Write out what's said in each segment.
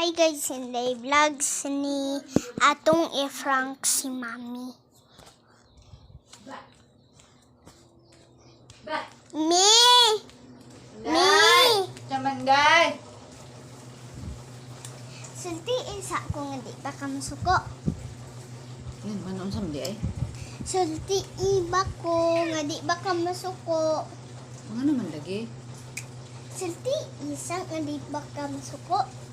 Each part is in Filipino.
Hi guys, hindi vlogs ni atong i-frank si Mami. Mi! Camanday! Sulti isa ko nga di ba ka masuko. Yan, manong samdi ay. Sulti iba ko nga di ba ka masuko. Mga naman lagi. Sulti isa nga di ba ka masuko.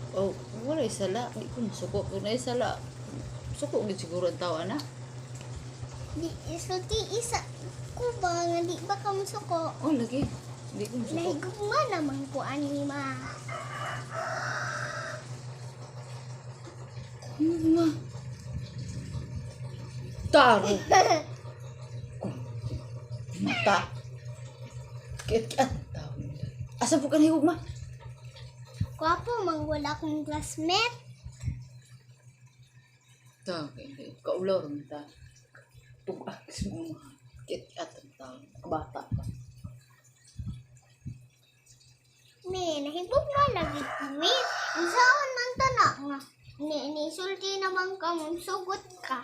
Oh, wala isala. Hindi ko masuko. Kung na isala, suko ulit siguro ang tawa na. Sulti isa ko ba nga di ba ka masuko. Oh, lagi. Hindi ko masuko. Nahigugma naman ko anima. Ma. Taro. Mata. Kaya tao. Asa po ka na higugma? Kwapo, wala kong classmate. Tao, kaya kaulaw rin ta. Tugak semua. Kaya ang tao. Kabata pa. Nahigugma lagi kami. Ang saan man tana nga. Sulti naman ka mong sugot ka.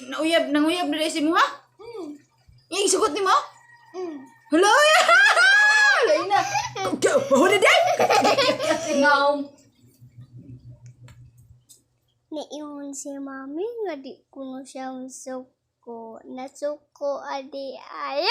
Nauyab na rin si mo ha? Yung sugot ni mo? Hello? Lain na. Huli din! Singaw. Naiwan si Mami nga di ko na siya suko. Nasuko adi ay.